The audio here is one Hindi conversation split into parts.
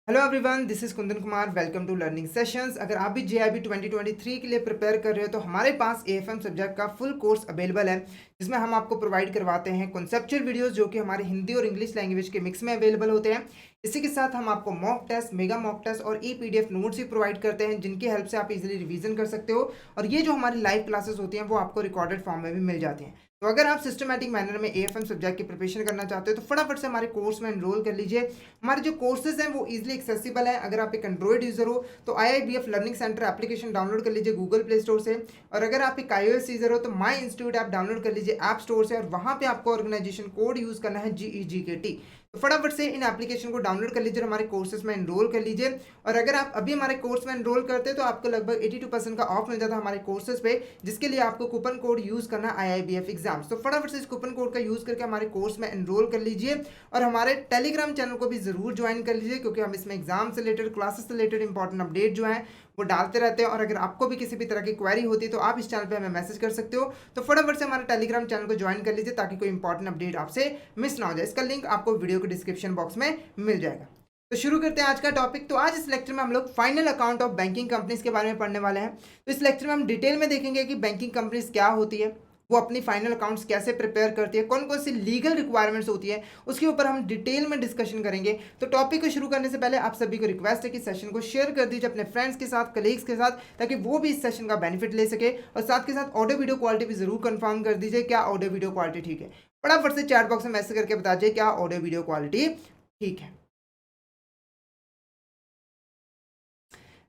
Hello everyone, this is Kundan Kumar. Welcome to learning sessions. अगर आप भी जेआईबी 2023 के लिए प्रिपेयर कर रहे हो तो हमारे पास एएफएम सब्जेक्ट का फुल कोर्स अवेलेबल है, जिसमें हम आपको प्रोवाइड करवाते हैं कॉन्सेप्चुअल वीडियोस जो कि हमारे हिंदी और इंग्लिश लैंग्वेज के मिक्स में अवेलेबल होते हैं। इसी के साथ हम आपको mock test, mega mock test और ई पीडीएफ नोट्स भी प्रोवाइड करते हैं, जिनकी हेल्प से आप इजीली रिवीजन कर सकते हो। और ये जो हमारी लाइव क्लासेस होती हैं वो आपको रिकॉर्डेड फॉर्म में भी मिल जाती हैं। तो अगर आप सिस्टमैटिक मैनर में एएफएम सब्जेक्ट की प्रिपरेशन करना चाहते हो तो फटाफट से हमारे कोर्स में एनरोल कर लीजिए। हमारे जो कोर्सेज हैं वो इजीली एक्सेसिबल है। अगर आप एक एंड्रॉइड यूजर हो तो IIBF learning centre application download कर लीजिए गूगल प्ले स्टोर से, और अगर आप एक iOS यूजर हो तो माई इंस्टीट्यूट ऐप डाउनलोड कर लीजिए ऐप स्टोर से, और वहां पे आपको ऑर्गेनाइजेशन कोड यूज करना है GEGKT। तो फटाफट से इन एप्लीकेशन को डाउनलोड कर लीजिए और हमारे कोर्सेज में एनरोल कर लीजिए। और अगर आप अभी हमारे कोर्स में एनरोल करते हैं तो आपको लगभग 82% का ऑफ मिल जाता है हमारे कोर्सेज पे, जिसके लिए आपको कूपन कोड यूज करना है IIBF एग्जाम्स। तो फटाफट से इस कूपन कोड का यूज करके हमारे कोर्स में एनरोल कर लीजिए और हमारे टेलीग्राम चैनल को भी जरूर ज्वाइन कर लीजिए, क्योंकि हम इसमें एग्जाम से रिलेटेड, क्लासेस से रिलेटेड इंपॉर्टेंट अपडेट जो है वो डालते रहते हैं। और अगर आपको भी किसी भी तरह की क्वेरी होती है तो आप इस चैनल पे हमें मैसेज कर सकते हो। तो फटाफट से हमारे टेलीग्राम चैनल को ज्वाइन कर लीजिए ताकि कोई इंपॉर्टेंट अपडेट आपसे मिस ना हो जाए। इसका लिंक आपको वीडियो के डिस्क्रिप्शन बॉक्स में मिल जाएगा। तो शुरू करते हैं आज का टॉपिक। तो आज इस लेक्चर में हम लोग final account of banking companies के बारे में पढ़ने वाले हैं। तो इस लेक्चर में हम डिटेल में देखेंगे कि बैंकिंग कंपनीज क्या होती है, वो अपनी फाइनल अकाउंट्स कैसे प्रिपेयर करती है, कौन कौन सी लीगल रिक्वायरमेंट्स होती है, उसके ऊपर हम डिटेल में डिस्कशन करेंगे। तो टॉपिक को शुरू करने से पहले आप सभी को रिक्वेस्ट है कि सेशन को शेयर कर दीजिए अपने फ्रेंड्स के साथ, कलीग्स के साथ, ताकि वो भी इस सेशन का बेनिफिट ले सके। और साथ के साथ ऑडियो वीडियो क्वालिटी भी जरूर कंफर्म कर दीजिए, क्या ऑडियो वीडियो क्वालिटी ठीक है। फटाफट से चैट बॉक्स में मैसेज करके बता दीजिए क्या ऑडियो वीडियो क्वालिटी ठीक है।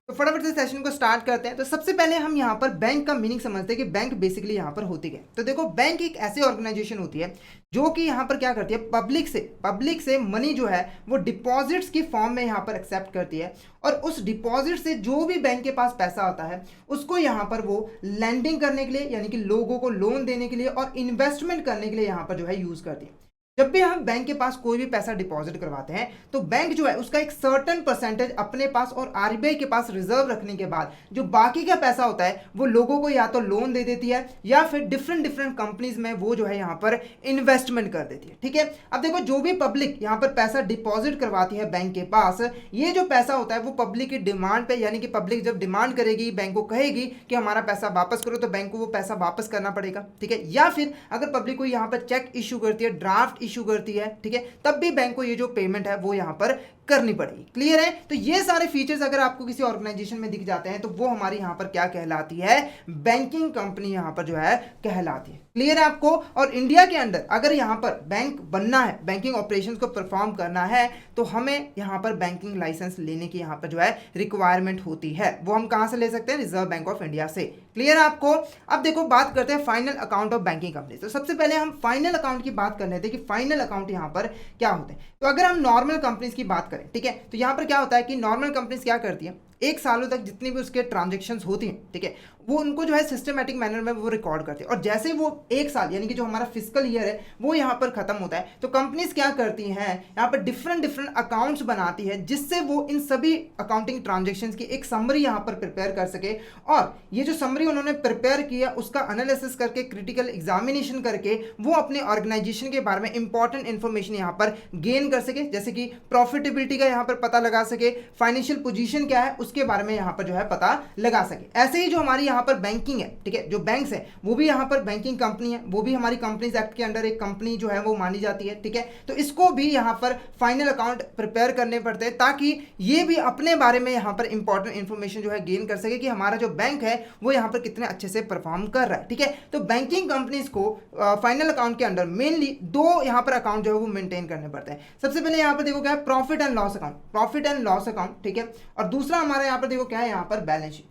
तो फटाफट से सेशन को स्टार्ट करते हैं। तो सबसे पहले हम यहाँ पर बैंक का मीनिंग समझते हैं कि बैंक बेसिकली यहाँ पर होती है। तो देखो, बैंक एक ऐसी ऑर्गेनाइजेशन होती है जो कि यहाँ पर क्या करती है, पब्लिक से मनी जो है वो डिपॉजिट्स की फॉर्म में यहाँ पर एक्सेप्ट करती है, और उस डिपॉजिट से जो भी बैंक के पास पैसा आता है उसको यहाँ पर वो लैंडिंग करने के लिए, यानी कि लोगों को लोन देने के लिए और इन्वेस्टमेंट करने के लिए यहाँ पर जो है यूज करती है। जब भी हम बैंक के पास कोई भी पैसा डिपॉजिट करवाते हैं तो बैंक जो है उसका एक सर्टेन परसेंटेज अपने पास और आरबीआई के पास रिजर्व रखने के बाद जो बाकी का पैसा होता है वो लोगों को या तो लोन दे देती है या फिर डिफरेंट कंपनीज में वो जो है यहाँ पर इन्वेस्टमेंट कर देती है। ठीक है, अब देखो, जो भी पब्लिक यहाँ पर पैसा डिपॉजिट करवाती है बैंक के पास, ये जो पैसा होता है वो पब्लिक की डिमांड पे, यानी कि पब्लिक जब डिमांड करेगी, बैंक को कहेगी कि हमारा पैसा वापस करो, तो बैंक को वो पैसा वापस करना पड़ेगा। ठीक है, या फिर अगर पब्लिक को यहाँ पर चेक इशू करती है, ड्राफ्ट इशू करती है, ठीक है, तब भी बैंक को ये जो पेमेंट है वो यहां पर करनी पड़ेगी। क्लियर है? तो ये सारे फीचर्स अगर आपको किसी ऑर्गेनाइजेशन में दिख जाते हैं तो वो हमारी यहां पर क्या कहलाती है, बैंकिंग कंपनी यहां पर जो है कहलाती है। क्लियर है आपको? और इंडिया के अंदर अगर यहां पर बैंक बनना है, बैंकिंग ऑपरेशंस को परफॉर्म करना है, तो हमें यहां पर बैंकिंग लाइसेंस लेने की यहां पर जो है रिक्वायरमेंट होती है। वो हम कहां से ले सकते हैं? रिजर्व बैंक ऑफ इंडिया से। क्लियर है आपको? अब देखो, बात करते हैं final account of banking company. तो सबसे पहले हम फाइनल अकाउंट की बात कर लेते हैं कि फाइनल अकाउंट यहां पर क्या होते हैं। तो अगर हम नॉर्मल कंपनीज की बात करें, ठीक है, तो यहां पर क्या होता है कि नॉर्मल कंपनीज क्या करती है, एक सालों तक जितनी भी उसके ट्रांजेक्शंस होती हैं, ठीक है, वो उनको जो है सिस्टमेटिक मैनर में वो रिकॉर्ड करते हैं। और जैसे वो एक साल, यानी कि जो हमारा फिजिकल ईयर है वो यहाँ पर खत्म होता है, तो कंपनीज क्या करती हैं, यहाँ पर डिफरेंट अकाउंट्स बनाती है, जिससे वो इन सभी अकाउंटिंग ट्रांजेक्शन्स की एक समरी यहाँ पर प्रिपेयर कर सके। और ये जो समरी उन्होंने प्रिपेयर किया उसका एनालिसिस करके, क्रिटिकल एग्जामिनेशन करके वो अपने ऑर्गेनाइजेशन के बारे में इंपॉर्टेंट इंफॉर्मेशन यहाँ पर गेन कर सके, जैसे कि प्रॉफिटेबिलिटी का यहाँ पर पता लगा सके, फाइनेंशियल पोजीशन क्या है उसके बारे में यहाँ पर जो है पता लगा सके। ऐसे ही जो हमारी यहाँ पर बैंकिंग है, ठीक है, जो बैंक्स है वो भी यहाँ पर बैंकिंग कंपनी है, वो भी हमारी कंपनीज एक्ट के अंडर एक कंपनी जो है वो मानी जाती है। ठीक है, तो इसको भी यहाँ पर फाइनल अकाउंट प्रिपेयर करने पड़ते हैं ताकि ये भी अपने बारे में यहाँ पर इंपॉर्टेंट इंफॉर्मेशन जो है गेन कर सके कि हमारा जो बैंक है वो यहाँ पर कितने अच्छे से परफॉर्म कर रहा है। ठीक है, तो बैंकिंग कंपनीज को फाइनल अकाउंट के अंडर मेनली दो यहाँ पर अकाउंट जो है वो मेंटेन करने पड़ते हैं। सबसे पहले यहाँ पर देखो क्या है, प्रॉफिट एंड लॉस अकाउंट, ठीक है, और दूसरा हमारा यहाँ पर देखो क्या है, यहाँ पर बैलेंस शीट।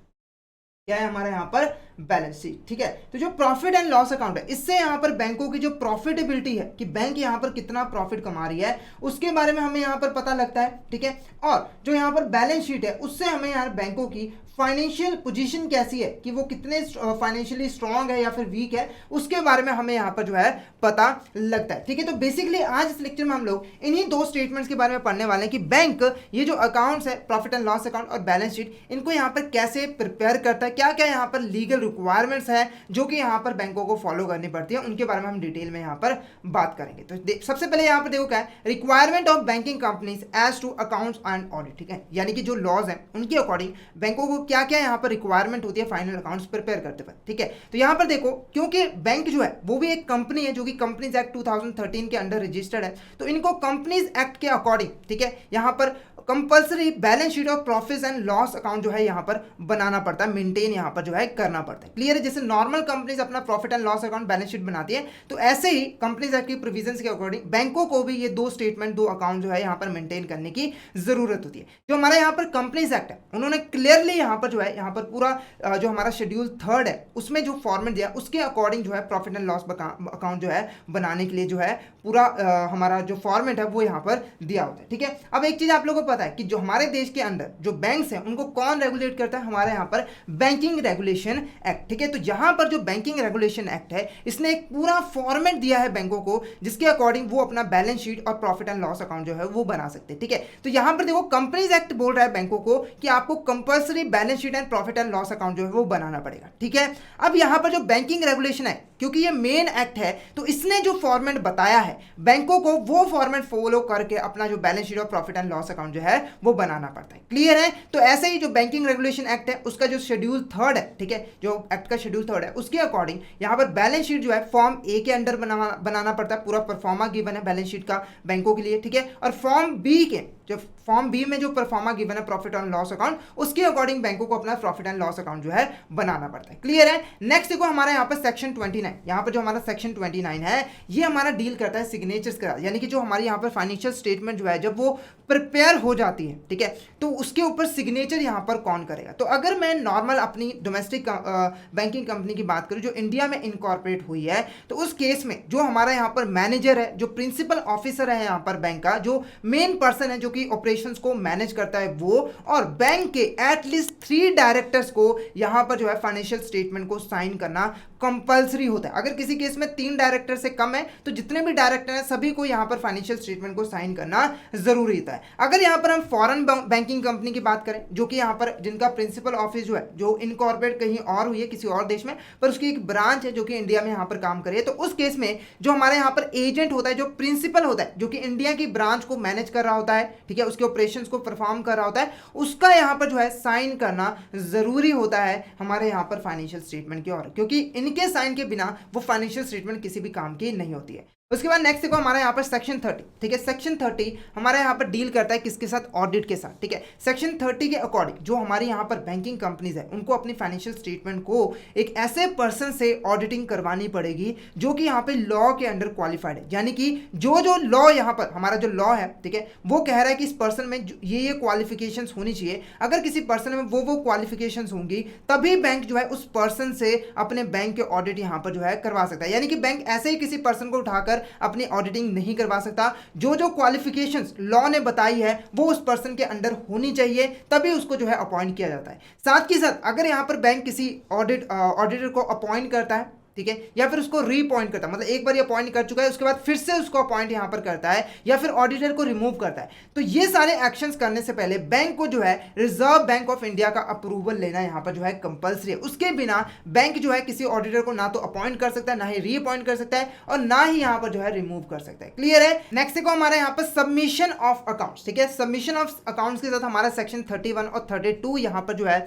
क्या है हमारा यहाँ पर बैलेंस शीट। ठीक है, तो जो प्रॉफिट एंड लॉस अकाउंट है, इससे यहाँ पर बैंकों की जो प्रॉफिटेबिलिटी है कि बैंक यहाँ पर कितना प्रॉफिट कमा रही है उसके बारे में हमें यहाँ पर पता लगता है। ठीक है, और जो यहाँ पर बैलेंस शीट है उससे हमें यहाँ बैंकों की फाइनेंशियल पोजीशन कैसी है कि वो कितने फाइनेंशियली स्ट्रांग है या फिर वीक है, उसके बारे में हमें यहाँ पर जो है पता लगता है। ठीक है, तो बेसिकली आज इस लेक्चर में हम लोग इन्हीं दो स्टेटमेंट्स के बारे में पढ़ने वाले हैं कि बैंक ये जो अकाउंट्स है, प्रॉफिट एंड लॉस अकाउंट और बैलेंस शीट, इनको यहाँ पर कैसे प्रिपेयर करता है, क्या क्या यहाँ पर लीगल रिक्वायरमेंट्स है जो कि यहाँ पर बैंकों को फॉलो करनी पड़ती है, उनके बारे में हम डिटेल में यहाँ पर बात करेंगे। तो सबसे पहले यहाँ पर देखो क्या है, requirement of banking companies as to accounts and audit, ठीक है, यानी कि जो लॉज हैं उनके अकॉर्डिंग बैंकों को क्या क्या यहाँ पर रिक्वायरमेंट होती है फाइनल अकाउंट्स प्रिपेयर करते वक्त, ठीक है। तो यहाँ पर देखो, क्योंकि बैंक जो है वो भी एक कंपनी है जो कि कंपनीज एक्ट 2013 के अंडर रजिस्टर्ड है, तो इनको कंपनीज एक्ट के अकॉर्डिंग, ठीक है, यहाँ पर compulsory balance sheet of profit and loss account जो है यहाँ पर बनाना पड़ता है, मेंटेन यहाँ पर जो है करना पड़ता है। क्लियर है? जैसे नॉर्मल कंपनीज अपना profit and loss account balance sheet बनाती है, तो ऐसे ही कंपनीज एक्ट की प्रोविजंस के अकॉर्डिंग बैंकों को भी ये दो स्टेटमेंट, दो अकाउंट जो है यहाँ पर मेंटेन करने की जरूरत होती है। जो हमारा यहाँ पर कंपनीज एक्ट है, उन्होंने क्लियरली यहाँ पर जो है, यहाँ पर पूरा जो हमारा शेड्यूल 3 है उसमें जो फॉर्मेट दिया उसके अकॉर्डिंग जो है प्रॉफिट एंड लॉस अकाउंट जो है बनाने के लिए जो है पूरा हमारा जो फॉर्मेट है वो यहाँ पर दिया होता है, ठीक है। अब एक चीज आप लोगों को पता है कि जो हमारे देश के अंदर जो बैंक्स हैं उनको कौन रेगुलेट करता है? हमारे यहाँ पर बैंकिंग रेगुलेशन एक्ट, ठीक है। तो यहाँ पर जो बैंकिंग रेगुलेशन एक्ट है इसने एक पूरा फॉर्मेट दिया है बैंकों को, जिसके अकॉर्डिंग वो अपना बैलेंस शीट और प्रॉफिट एंड लॉस अकाउंट जो है वो बना सकते हैं, ठीक है। तो यहाँ पर देखो, कंपनीज एक्ट बोल रहा है बैंकों को कि आपको compulsory balance sheet and profit and loss account जो है वो बनाना पड़ेगा, ठीक है। अब यहाँ पर जो बैंकिंग रेगुलेशन है, क्योंकि ये मेन एक्ट है, तो इसने जो फॉर्मेट बताया है बैंकों को वो फॉर्मेट फॉलो करके अपना जो बैलेंस शीट और प्रॉफिट एंड लॉस अकाउंट जो है वो बनाना पड़ता है। क्लियर है? तो ऐसे ही जो बैंकिंग रेगुलेशन एक्ट है उसका जो शेड्यूल 3 है, ठीक है, जो एक्ट का शेड्यूल 3 है उसके अकॉर्डिंग यहाँ पर बैलेंस शीट जो है फॉर्म ए के अंडर बनाना पड़ता है, पूरा परफॉर्मा गिवन है बैलेंस शीट का बैंकों के लिए, ठीक है। और फॉर्म बी के, जो फॉर्म बी में जो परफॉर्मा गिवन है प्रॉफिट एंड लॉस अकाउंट, उसके अकॉर्डिंग बैंकों को अपना प्रॉफिट एंड लॉस अकाउंट जो है बनाना पड़ता है। क्लियर है? नेक्स्ट देखो, हमारे यहाँ पर सेक्शन 29, यहाँ पर जो हमारा सेक्शन 29 है ये हमारा डील करता है सिग्नेचर्स का, यानी कि जो हमारी यहाँ पर फाइनेंशियल स्टेटमेंट जो है जब वो प्रिपेयर हो जाती है, ठीक है, तो उसके ऊपर सिग्नेचर यहाँ पर कौन करेगा? तो अगर मैं नॉर्मल अपनी डोमेस्टिक बैंकिंग कंपनी की बात करूँ जो इंडिया में इनकॉर्पोरेट हुई है, तो उस केस में जो हमारा यहाँ पर मैनेजर है, जो प्रिंसिपल ऑफिसर है यहाँ पर बैंक का, जो मेन पर्सन है जो कि ऑपरेशंस को मैनेज करता है वो, और बैंक के एटलीस्ट 3 डायरेक्टर्स को यहाँ पर जो है फाइनेंशियल स्टेटमेंट को साइन करना कंपल्सरी होता है। अगर किसी केस में 3 डायरेक्टर से कम है तो जितने भी डायरेक्टर हैं सभी को यहाँ पर फाइनेंशियल स्टेटमेंट को साइन करना जरूरी होता है। अगर यहाँ पर हम फॉरेन बैंकिंग कंपनी की बात करें, जो कि यहाँ पर जिनका प्रिंसिपल ऑफिस जो है जो इनकॉर्पोरेट कहीं और हुई है किसी और देश में, पर उसकी एक ब्रांच है जो कि इंडिया में यहाँ पर काम करे, तो उस केस में जो हमारे यहाँ पर एजेंट होता है, जो प्रिंसिपल होता है, जो कि इंडिया की ब्रांच को मैनेज कर रहा होता है, ठीक है, उसके ऑपरेशन को परफॉर्म कर रहा होता है, उसका यहाँ पर जो है साइन करना जरूरी होता है हमारे यहाँ पर फाइनेंशियल स्टेटमेंट की ओर, क्योंकि इनके साइन के बिना वो फाइनेंशियल स्टेटमेंट किसी भी काम की नहीं होती है। उसके बाद नेक्स्ट देखो, हमारा यहाँ पर सेक्शन 30, ठीक है, सेक्शन 30 हमारे यहाँ पर डील करता है किसके साथ? ऑडिट के साथ, ठीक है। सेक्शन 30 के अकॉर्डिंग जो हमारे यहाँ पर बैंकिंग कंपनीज है उनको अपनी फाइनेंशियल स्टेटमेंट को एक ऐसे पर्सन से ऑडिटिंग करवानी पड़ेगी जो कि यहाँ पे लॉ के अंडर क्वालिफाइड है, यानी कि जो लॉ यहाँ पर हमारा जो लॉ है, ठीक है, वो कह रहा है कि इस पर्सन में ये क्वालिफिकेशंस होनी चाहिए। अगर किसी पर्सन में वो क्वालिफिकेशंस होंगी तभी बैंक जो है उस पर्सन से अपने बैंक के ऑडिट यहाँ पर जो है करवा सकता है, यानी कि बैंक ऐसे ही किसी पर्सन को उठाकर अपनी ऑडिटिंग नहीं करवा सकता। जो क्वालिफिकेशंस लॉ ने बताई है वो उस पर्सन के अंडर होनी चाहिए, तभी उसको जो है अपॉइंट किया जाता है। साथ ही साथ अगर यहाँ पर बैंक किसी ऑडिटर को अपॉइंट करता है, ठीक है, या फिर उसको रीअपॉइंट करता है, मतलब एक बार ये अपॉइंट कर चुका है उसके बाद फिर से उसको अपॉइंट यहां पर करता है, या फिर ऑडिटर को रिमूव करता है, तो ये सारे एक्शंस करने से पहले बैंक को जो है रिजर्व बैंक ऑफ इंडिया का अप्रूवल लेना यहां पर जो है कंपल्सरी है। उसके बिना बैंक जो है किसी ऑडिटर को ना तो अपॉइंट कर सकता है, ना ही रीअपॉइंट कर सकता है, और ना ही यहां पर जो है रिमूव कर सकता है। क्लियर है? नेक्स्ट देखो, हमारे यहाँ पर सबमिशन ऑफ अकाउंट्स, ठीक है, सबमिशन ऑफ अकाउंट्स के साथ हमारा सेक्शन 31 और 32 यहां पर जो है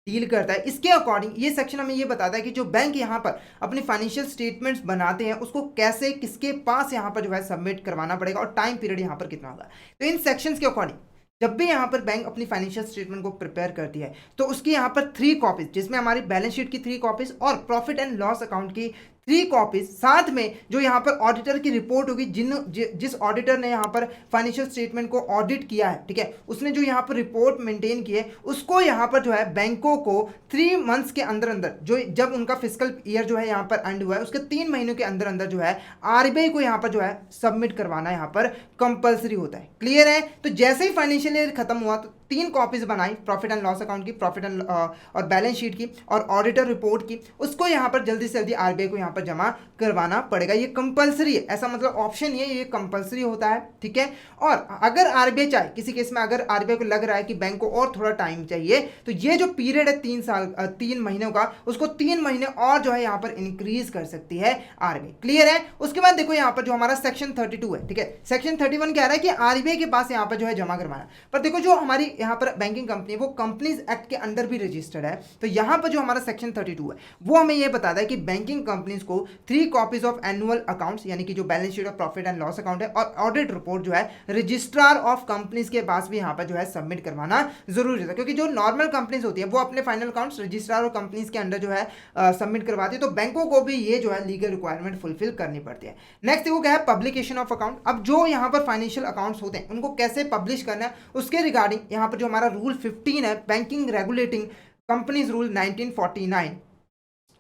डील करता है। इसके अकॉर्डिंग ये सेक्शन हमें ये बताता है कि जो बैंक यहाँ पर अपनी फाइनेंशियल स्टेटमेंट्स बनाते हैं उसको कैसे किसके पास यहाँ पर जो है सबमिट करवाना पड़ेगा और टाइम पीरियड यहाँ पर कितना होगा। तो इन सेक्शंस के अकॉर्डिंग जब भी यहाँ पर बैंक अपनी फाइनेंशियल स्टेटमेंट को प्रिपेयर करती है तो उसकी यहाँ पर 3 कॉपीज, जिसमें हमारी बैलेंस शीट की 3 कॉपीज और प्रॉफिट एंड लॉस अकाउंट की 3 कॉपीज, साथ में जो यहाँ पर ऑडिटर की रिपोर्ट होगी, जिस ऑडिटर ने यहाँ पर फाइनेंशियल स्टेटमेंट को ऑडिट किया है, ठीक है, उसने जो यहाँ पर रिपोर्ट मेंटेन की है उसको यहाँ पर जो है बैंकों को 3 मंथ्स के अंदर अंदर, जो जब उनका फिस्कल ईयर जो है यहाँ पर एंड हुआ है उसके 3 महीनों के अंदर अंदर जो है आरबीआई को यहाँ पर जो है सबमिट करवाना यहाँ पर कंपल्सरी होता है। क्लियर है? तो जैसे ही फाइनेंशियल ईयर खत्म हुआ तो 3 कॉपीज बनाई प्रॉफिट एंड लॉस अकाउंट की, प्रॉफिट एंड और बैलेंस शीट की और ऑडिटर रिपोर्ट की, उसको यहाँ पर जल्दी से जल्दी आरबीआई को यहाँ पर जमा करवाना पड़ेगा। ये कंपलसरी है, ऐसा मतलब ऑप्शन नहीं है, ये कंपलसरी होता है, ठीक है। और अगर आरबीआई चाहे, किसी केस में अगर आरबीआई को लग रहा है कि बैंक को और थोड़ा टाइम चाहिए, तो ये जो पीरियड है 3 महीनों का, उसको 3 महीने और जो है यहाँ पर इंक्रीज कर सकती है आरबीआई। क्लियर है। उसके बाद देखो यहाँ पर जो हमारा सेक्शन 32 है, ठीक है, सेक्शन 31 कह रहा है कि आरबीआई के पास यहाँ पर जो है जमा करवाना। पर देखो जो हमारी यहाँ पर बैंकिंग कंपनी है वो कंपनीज एक्ट के अंडर भी रजिस्टर्ड है, तो यहाँ पर जो हमारा सेक्शन 32 है वो हमें ये बताता है कि बैंकिंग कंपनीज को 3 कॉपीज ऑफ एनुअल अकाउंट्स यानी कि जो balance sheet of profit and loss account है और ऑडिट रिपोर्ट जो है रजिस्ट्रार ऑफ कंपनीज के पास भी यहाँ पर जो है सबमिट करवाना जरूरी होता है, क्योंकि जो नॉर्मल कंपनीज होती है वो अपने फाइनल अकाउंट्स रजिस्ट्रार और कंपनीज के अंडर जो है सबमिट करवाती है, तो बैंकों को भी ये जो है लीगल रिक्वायरमेंट फुलफिल करनी पड़ती है। नेक्स्ट देखो क्या है, पब्लिकेशन ऑफ अकाउंट। अब जो यहाँ पर फाइनेंशियल अकाउंट्स होते हैं उनको कैसे पब्लिश करना है उसके रिगार्डिंग यहाँ पर जो हमारा रूल 15 है, बैंकिंग रेगुलेटिंग कंपनीज रूल 1949,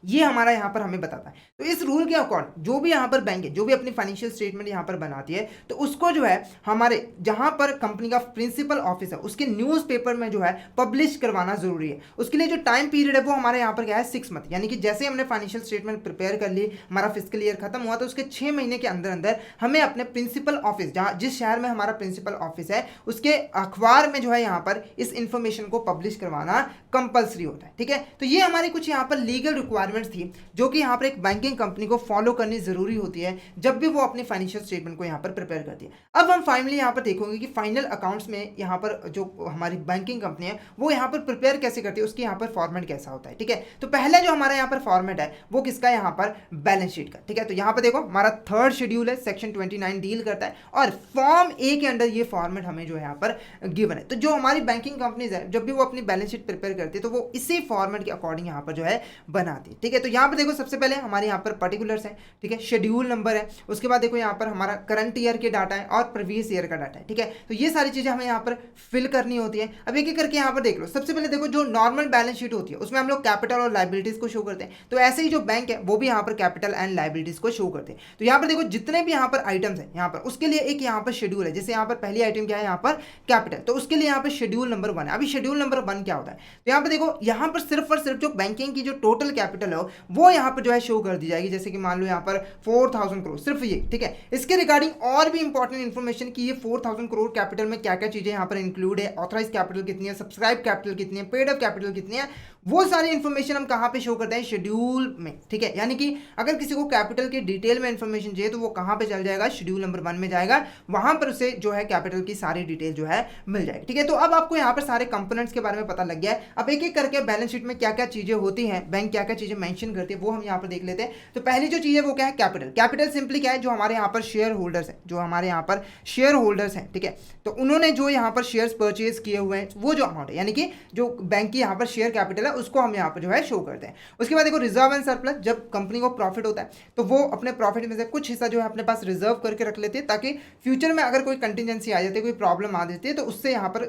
ये हमारा यहाँ पर हमें बताता है। तो इस रूल के अकॉर्डिंग जो भी यहाँ पर बैंक है, जो भी अपनी फाइनेंशियल स्टेटमेंट यहाँ पर बनाती है, तो उसको जो है हमारे जहाँ पर कंपनी का प्रिंसिपल ऑफिस है उसके न्यूज़पेपर में जो है पब्लिश करवाना जरूरी है। उसके लिए जो टाइम पीरियड है वो हमारे यहाँ पर क्या है 6 मंथ, यानी कि जैसे हमने फाइनेंशियल स्टेटमेंट प्रिपेयर कर ली, हमारा फिजिकल ईयर खत्म हुआ, तो उसके 6 महीने के अंदर अंदर हमें अपने प्रिंसिपल ऑफिस, जहाँ जिस शहर में हमारा प्रिंसिपल ऑफिस है उसके अखबार में जो है यहाँ पर इस इंफॉर्मेशन को पब्लिश करवाना कंपल्सरी होता है, ठीक है। तो ये हमारी कुछ यहाँ पर लीगल रिक्वायरमेंट्स थी जो कि यहाँ पर एक बैंकिंग कंपनी को फॉलो करनी जरूरी होती है जब भी वो अपनी फाइनेंशियल स्टेटमेंट को यहाँ पर प्रिपेयर करती है। अब हम फाइनली यहाँ पर देखेंगे कि फाइनल अकाउंट्स में यहाँ पर जो हमारी बैंकिंग कंपनी है वो यहाँ पर प्रिपेयर कैसे करती है, उसकी यहाँ पर फॉर्मेट कैसा होता है, ठीक है। तो पहले जो हमारा यहाँ पर फॉर्मेट है वो किसका, यहाँ पर बैलेंस शीट का, ठीक है। तो यहाँ पर देखो हमारा 3rd शेड्यूल है, सेक्शन 29 डील करता है और फॉर्म ए के अंडर ये फॉर्मेट हमें जो है यहाँ पर गिवन है। तो जो हमारी बैंकिंग कंपनीज है जब भी वो अपनी बैलेंस शीट प्रिपेयर करती है तो वो इसी फॉर्मेट के अकॉर्डिंग यहाँ पर जो है बनाती है, ठीक है। तो यहाँ पर देखो सबसे पहले हमारे यहाँ पर पर्टिकुलर्स है, ठीक है, शेड्यूल नंबर है, उसके बाद देखो यहाँ पर हमारा करंट ईयर के डाटा है और प्रीवियस ईयर का डाटा है, ठीक है। तो ये सारी चीजें हमें यहाँ पर फिल करनी होती है। अब एक एक करके यहाँ पर देख लो। सबसे पहले देखो जो नॉर्मल बैलेंस शीट होती है उसमें हम लोग कैपिटल और लाइबिलिटीज को शो करते हैं, तो ऐसे ही जो बैंक है वो भी यहाँ पर कैपिटल एंड लाइबिलिटीज को शो करते हैं। तो यहाँ पर देखो जितने भी यहाँ पर आइटम्स है यहाँ पर उसके लिए एक यहाँ पर शेड्यूल है। जैसे यहाँ पर पहली आइटम क्या है, यहाँ पर कैपिटल, तो उसके लिए यहाँ पर शेड्यूल नंबर 1 है। अभी शेड्यूल नंबर 1 क्या होता है, तो यहाँ पर देखो यहाँ पर सिर्फ और सिर्फ जो बैंकिंग की जो टोटल कैपिटल है वो यहाँ पर जो है शो कर दी जाएगी। जैसे कि मान लो यहाँ पर 4000 करोड़, सिर्फ ये, ठीक है। इसके रिगार्डिंग और भी इंपॉर्टेंट इन्फॉर्मेशन कि ये 4000 करोड़ कैपिटल में क्या क्या चीजें यहाँ पर इंक्लूड है, ऑथराइज कैपिटल कितनी है, सब्सक्राइब कैपिटल कितनी है, पेड अप कैपिटल कितनी है, वो सारी इंफॉर्मेशन हम कहाँ पे शो करते हैं, शेड्यूल में, ठीक है। यानी कि अगर किसी को कैपिटल की डिटेल में इंफॉर्मेशन चाहिए तो वो कहाँ पे चल जाएगा, शेड्यूल नंबर 1 में जाएगा, वहां पर उसे जो है कैपिटल की सारी डिटेल जो है मिल जाएगी, ठीक है। तो अब आपको यहाँ पर सारे कंपोनेंट्स के बारे में पता लग गया है। अब एक एक करके बैलेंस शीट में क्या क्या चीजें होती हैं, बैंक क्या क्या चीजें मेंशन करती है, वो हम यहाँ पर देख लेते हैं। तो पहली जो चीज है वो क्या है, कैपिटल। कैपिटल सिंपली क्या है, जो हमारे यहाँ पर शेयर होल्डर्स है, जो हमारे यहाँ पर शेयर होल्डर्स हैं, ठीक है, तो उन्होंने जो यहाँ पर शेयर्स परचेज किए हुए हैं वो जो अमाउंट है, यानी कि जो बैंक की यहाँ पर शेयर कैपिटल है उसको हम यहाँ पर जो है शो करते हैं। उसके बाद देखो रिजर्व एंड सरप्लस, जब कंपनी को प्रॉफिट होता है तो वो अपने प्रॉफिट में से कुछ हिस्सा जो है अपने पास रिजर्व करके रख लेते हैं ताकि फ्यूचर में अगर कोई कंटिजेंसी आ जाती है, कोई प्रॉब्लम आ जाती है तो उससे यहाँ पर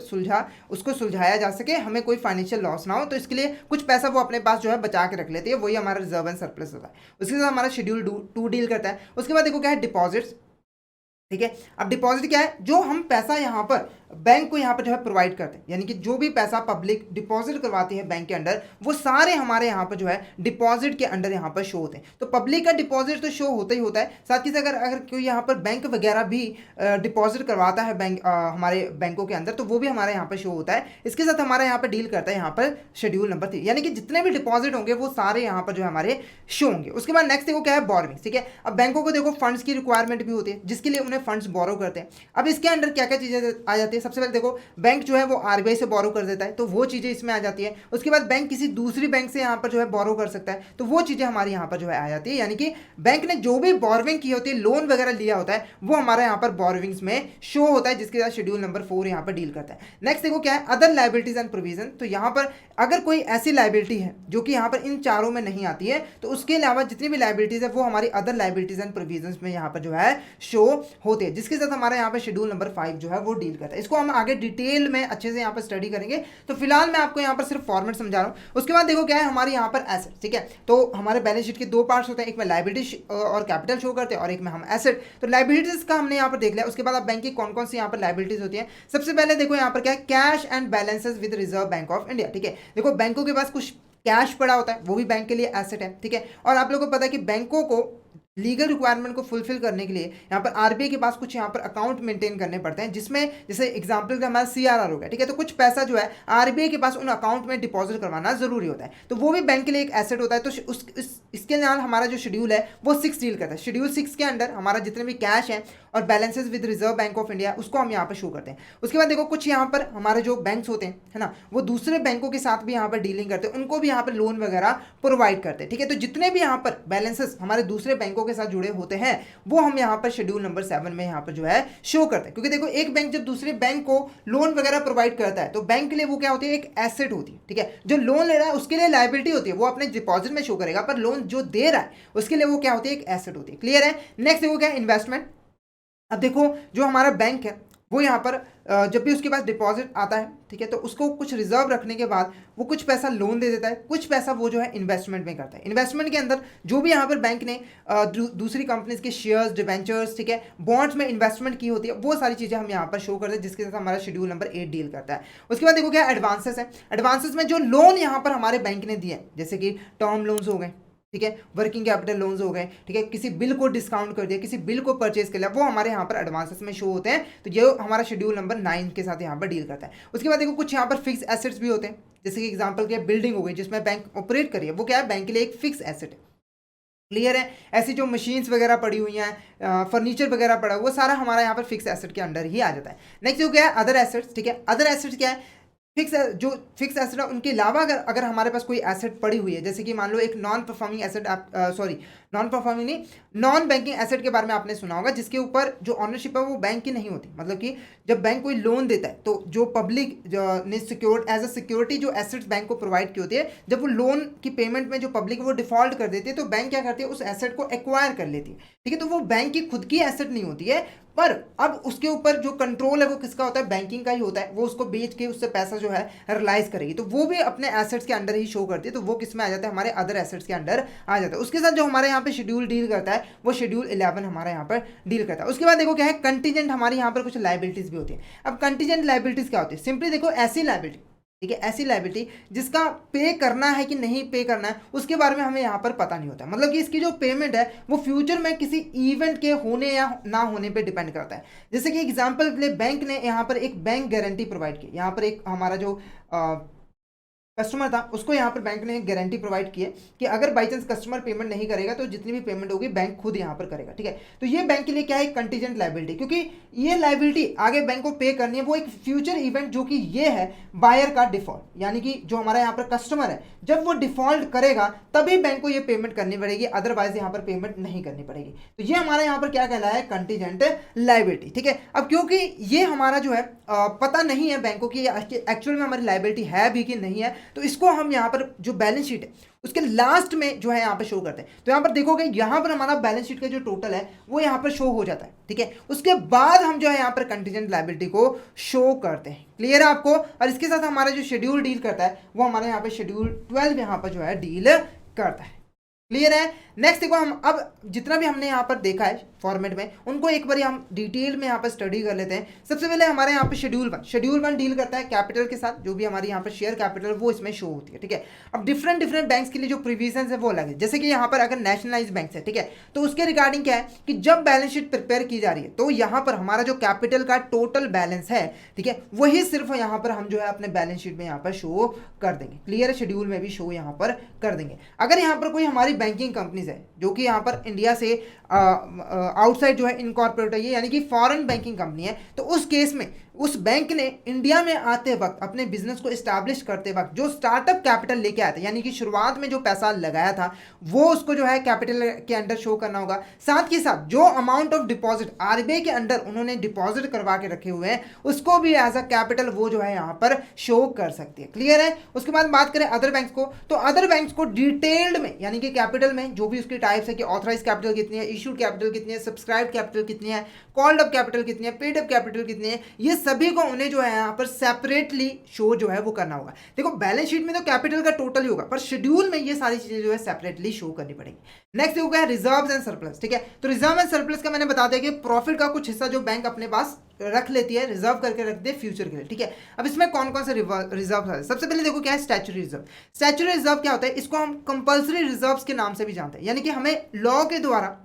उसको सुलझाया जा सके, हमें कोई फाइनेंशियल लॉस ना हो, तो इसके लिए कुछ पैसा वो अपने पास जो है बचा के रख लेते हैं, वही हमारा रिजर्व एंड सरप्लस होता है। उसके साथ हमारा शेड्यूल 2 डील करता है। उसके बाद देखो क्या है, डिपॉजिट्स, ठीक है। अब डिपॉजिट क्या है, जो हम पैसा यहाँ पर बैंक को यहाँ पर जो है प्रोवाइड करते हैं, यानी कि जो भी पैसा पब्लिक डिपॉजिट करवाती है बैंक के अंडर वो सारे हमारे यहाँ पर जो है डिपॉजिट के अंडर यहाँ पर शो होते हैं। तो पब्लिक का डिपॉजिट तो शो होता ही होता है, साथ ही साथ अगर कोई यहाँ पर बैंक वगैरह भी डिपॉजिट करवाता है बैंक हमारे बैंकों के अंदर तो वो भी हमारे यहाँ पर शो होता है। इसके साथ हमारे यहाँ पर डील करता है यहाँ पर शेड्यूल नंबर 3, यानी कि जितने भी डिपॉजिट होंगे वो सारे यहाँ पर जो है हमारे शो होंगे। उसके बाद नेक्स्ट देखो क्या है, बोरोइंग्स, ठीक है। अब बैंकों को देखो फंड्स की रिक्वायरमेंट भी होती है जिसके लिए उन्हें फंड्स बोरो करते हैं। अब इसके अंडर क्या क्या चीजें आ जाती है, सबसे पहले देखो बैंक जो है वो आरबीआई से बोरो कर देता है तो वो चीजें इसमें आ जाती है। उसके बाद बैंक किसी दूसरी बैंक से यहाँ पर जो है बोरो कर सकता है तो वो चीजें हमारी यहाँ पर जो है आ जाती है, यानी कि बैंक ने जो भी बोरोइंग की होती है, लोन वगैरह लिया होता है, वो हमारे यहाँ पर बोरोइंग्स में शो होता है, जिसके साथ शेड्यूल नंबर 4 यहाँ पर डील करता है। नेक्स्ट देखो क्या है, अदर लाइबिलिटीज एंड प्रोविजन। तो यहाँ पर अगर कोई ऐसी लाइबिलिटी है जो कि यहाँ पर इन चारों में नहीं आती है तो उसके अलावा जितनी भी लाइबिलिटीज है वो हमारी अदर लाइबिलिटीज एंड प्रोविजन में यहाँ पर जो है शो होते हैं, जिसके साथ हमारा यहाँ पर शेड्यूल नंबर 5 जो है वो डील करता है। इसको हम आगे डिटेल में अच्छे से यहाँ पर स्टडी करेंगे। तो फिलहाल मैं आपको यहाँ पर सिर्फ फॉर्मेट समझा रहा हूँ। उसके बाद देखो क्या है हमारे यहाँ पर एसेट, ठीक है। तो हमारे बैलेंस शीट के दो पार्ट्स होते हैं, एक में लायबिलिटी और कैपिटल शो करते हैं और एक में हम एसेट। तो लायबिलिटीज का हमने यहाँ पर देख लिया। उसके बाद आप बैंक की कौन कौन सी यहाँ पर लायबिलिटीज होती है। सबसे पहले देखो यहाँ पर क्या है, cash and balances with reserve bank of India, ठीक है। देखो बैंकों के पास कुछ कैश पड़ा होता है, वो भी बैंक के लिए एसेट है, ठीक है। और आप लोगों को पता है कि बैंकों को लीगल रिक्वायरमेंट को फुलफिल करने के लिए यहाँ पर आरबीआई के पास कुछ यहाँ पर अकाउंट मेंटेन करने पड़ते हैं, जिसमें जैसे एग्जांपल का हमारा सीआरआर हो गया, ठीक है। तो कुछ पैसा जो है आरबीआई के पास उन अकाउंट में डिपॉजिट करवाना जरूरी होता है, तो वो भी बैंक के लिए एक एसेट होता है। तो इसके नाल हमारा जो शेड्यूल है वो 6 डील करता है। शेड्यूल 6 के अंडर हमारा जितने भी कैश है और balances with reserve bank of India उसको हम यहाँ पर शो करते हैं। उसके बाद देखो कुछ यहाँ पर हमारे जो बैंक्स होते हैं, है ना, वो दूसरे बैंकों के साथ भी यहाँ पर डीलिंग करते हैं, उनको भी यहाँ पर लोन वगैरह प्रोवाइड करते हैं, ठीक है। तो जितने भी यहाँ पर बैलेंसेस हमारे दूसरे बैंकों के साथ जुड़े होते हैं वो हम यहाँ पर शेड्यूल नंबर 7 में यहाँ पर जो है शो करते हैं। क्योंकि देखो एक बैंक जब दूसरे बैंक को लोन वगैरह प्रोवाइड करता है तो बैंक के लिए वो क्या होती है, एक एसेट होती है, ठीक है। जो लोन ले रहा है उसके लिए लायबिलिटी होती है, वो अपने डिपॉजिट में शो करेगा, पर लोन जो दे रहा है उसके लिए वो क्या होती है, एक एसेट होती है। क्लियर है। नेक्स्ट देखो क्या है, इन्वेस्टमेंट। अब देखो जो हमारा बैंक है वो यहाँ पर जब भी उसके पास डिपॉजिट आता है, ठीक है, तो उसको कुछ रिजर्व रखने के बाद वो कुछ पैसा लोन दे देता है, कुछ पैसा वो जो है इन्वेस्टमेंट में करता है। इन्वेस्टमेंट के अंदर जो भी यहाँ पर बैंक ने दूसरी कंपनीज के शेयर्स, डिवेंचर्स, ठीक है, बॉन्ड्स में इन्वेस्टमेंट की होती है, वो सारी चीज़ें हम यहाँ पर शो करते हैं, जिसके साथ हमारा शेड्यूल नंबर 8 डील करता है। उसके बाद देखो क्या एडवांसेस है। एडवांसेस में जो लोन यहाँ पर हमारे बैंक ने दिए, जैसे कि टर्म लोन्स हो गए, ठीक है, वर्किंग कैपिटल लोन्स हो गए, ठीक है, किसी बिल को डिस्काउंट कर दिया, किसी बिल को परचेज कर लिया, वो हमारे यहाँ पर एडवांसेस में शो होते हैं। तो ये हमारा शेड्यूल नंबर 9 के साथ यहाँ पर डील करता है। उसके बाद देखो कुछ यहाँ पर फिक्स एसेट्स भी होते हैं, जैसे कि एग्जांपल क्या बिल्डिंग हो गई जिसमें बैंक ऑपरेट करिए, वो क्या है, बैंक के लिए एक फिक्स एसेट है। क्लियर है। ऐसी जो मशीन्स वगैरह पड़ी हुई हैं, फर्नीचर वगैरह पड़ा हुआ, वो सारा हमारा यहाँ पर फिक्स एसेट के अंडर ही आ जाता है। नेक्स्ट जो क्या है, अदर एसेट्स, ठीक है। अदर एसेट्स क्या है, जो फिक्स एसेट है उनके अलावा अगर हमारे पास कोई एसेट पड़ी हुई है, जैसे कि मान लो एक non performing asset, non performing नहीं, नॉन बैंकिंग एसेट के बारे में आपने सुना होगा, जिसके ऊपर जो ऑनरशिप है वो बैंक की नहीं होती। मतलब कि जब बैंक कोई लोन देता है तो जो पब्लिक ने सिक्योर्ड एज अ सिक्योरिटी जो एसेट्स बैंक को प्रोवाइड की होती है, जब वो लोन की पेमेंट में जो पब्लिक वो डिफॉल्ट कर देती है तो बैंक क्या करती है, उस एसेट को एक्वायर कर लेती है, ठीक है। तो वो बैंक की खुद की एसेट नहीं होती है, पर अब उसके ऊपर जो कंट्रोल है वो किसका होता है, बैंकिंग का ही होता है। वो उसको बेच के उससे पैसा जो है रियलाइज करेगी, तो वो भी अपने एसेट्स के अंडर ही शो करती है। तो वो किस में आ जाता है, हमारे अदर एसेट्स के अंडर आ जाता है। उसके साथ जो हमारे यहाँ पे शेड्यूल डील करता है वो शेड्यूल 11 हमारा यहाँ पर डील करता है। उसके बाद देखो क्या है, कंटीजेंट। हमारे यहाँ पर कुछ लाइबिलिटीज भी होती है। अब कंटीजेंट लाइबिलिटीज क्या होती है, सिंपली देखो ऐसी लाइबिलिटी, ठीक है, ऐसी लायबिलिटी जिसका पे करना है कि नहीं पे करना है उसके बारे में हमें यहाँ पर पता नहीं होता। मतलब कि इसकी जो पेमेंट है वो फ्यूचर में किसी इवेंट के होने या ना होने पे डिपेंड करता है। जैसे कि एग्जांपल के लिए बैंक ने यहाँ पर एक बैंक गारंटी प्रोवाइड की। यहाँ पर एक हमारा जो कस्टमर था उसको यहाँ पर बैंक ने एक गारंटी प्रोवाइड की है कि अगर बाई चांस कस्टमर पेमेंट नहीं करेगा तो जितनी भी पेमेंट होगी बैंक खुद यहाँ पर करेगा, ठीक है। तो ये बैंक के लिए क्या है, कंटीजेंट लायबिलिटी, क्योंकि ये लायबिलिटी आगे बैंक को पे करनी है। वो एक फ्यूचर इवेंट जो कि ये है बायर का डिफॉल्ट, यानी कि जो हमारा यहाँ पर कस्टमर है जब वो डिफॉल्ट करेगा तभी बैंक को ये पेमेंट करनी पड़ेगी, अदरवाइज यहाँ पर पेमेंट नहीं करनी पड़ेगी। तो ये हमारा यहाँ पर क्या कहलाया है, कंटीजेंट लायबिलिटी, ठीक है। अब क्योंकि ये हमारा जो है पता नहीं है बैंकों की एक्चुअल में हमारी लायबिलिटी है भी कि नहीं है, तो इसको हम यहाँ पर जो बैलेंस शीट है उसके लास्ट में जो है यहाँ पर शो करते हैं। तो यहाँ पर देखोगे यहाँ पर हमारा बैलेंस शीट का जो टोटल है वो यहाँ पर शो हो जाता है, ठीक है। उसके बाद हम जो है यहाँ पर कंटीजेंट लायबिलिटी को शो करते हैं। क्लियर है आपको। और इसके साथ हमारा जो शेड्यूल डील करता है वो हमारे यहाँ पर शेड्यूल 12 यहाँ पर जो है डील करता है। क्लियर है। नेक्स्ट देखो, हम अब जितना भी हमने यहाँ पर देखा है फॉर्मेट में उनको एक बार हम डिटेल में यहाँ पर स्टडी कर लेते हैं। सबसे पहले हमारे यहाँ पे शेड्यूल 1 डील करता है कैपिटल के साथ, जो भी हमारी यहाँ पर शेयर कैपिटल वो इसमें शो होती है, ठीक है। अब डिफरेंट बैंक्स के लिए जो प्रोविजंस है वो अलग है। जैसे कि यहाँ पर अगर नेशनलाइज बैंक है, ठीक है, तो उसके रिगार्डिंग क्या है कि जब बैलेंस शीट प्रिपेयर की जा रही है तो यहाँ पर हमारा जो कैपिटल का टोटल बैलेंस है, ठीक है, वही सिर्फ यहाँ पर हम जो है अपने बैलेंस शीट में यहाँ पर शो कर देंगे। क्लियर है। शेड्यूल में भी शो यहाँ पर कर देंगे। अगर यहाँ पर कोई हमारी बैंकिंग कंपनीज है जो कि यहाँ पर इंडिया से आउटसाइड जो है इनकॉर्पोरेट है, यानी कि फॉरेन बैंकिंग कंपनी है, तो उस केस में उस बैंक ने इंडिया में आते वक्त अपने बिजनेस को एस्टैब्लिश करते वक्त जो स्टार्टअप कैपिटल लेके आया था, यानी कि शुरुआत में जो पैसा लगाया था वो उसको जो है कैपिटल के अंडर शो करना होगा। साथ ही साथ जो अमाउंट ऑफ डिपॉजिट आरबीआई के अंडर उन्होंने डिपॉजिट करवा के रखे हुए हैं उसको भी एज अ कैपिटल वो जो है यहाँ पर शो कर सकती है। क्लियर है। उसके बाद बात करें अदर बैंक्स को, तो अदर बैंक्स को डिटेल्ड में यानी कि कैपिटल में जो भी उसकी टाइप्स है कि ऑथराइज कैपिटल कितनी है, इशूड कैपिटल कितनी है, सब्सक्राइब कैपिटल कितनी है, कॉल्ड अप कैपिटल कितनी है, पेड अप कैपिटल कितनी है, ये सभी को उन्हें जो है यहाँ पर सेपरेटली शो जो है वो करना होगा। देखो बैलेंस शीट में तो कैपिटल का टोटल ही होगा, पर शेड्यूल में ये सारी चीजें जो है सेपरेटली शो करनी पड़ेगी। नेक्स्ट हो गया रिजर्व्स एंड सरप्लस। ठीक है, तो रिजर्व एंड सरप्लस का मैंने बता दिया कि प्रॉफिट का कुछ हिस्सा जो बैंक अपने पास रख लेती है, रिजर्व करके रखती है फ्यूचर के लिए। ठीक है, अब इसमें कौन कौन से रिजर्व है? सबसे पहले देखो क्या है स्टैच्यूटरी रिजर्व। स्टैच्यूटरी रिजर्व क्या होता है? इसको हम कंपल्सरी रिजर्व्स के नाम से भी जानते हैं, यानी कि हमें लॉ के द्वारा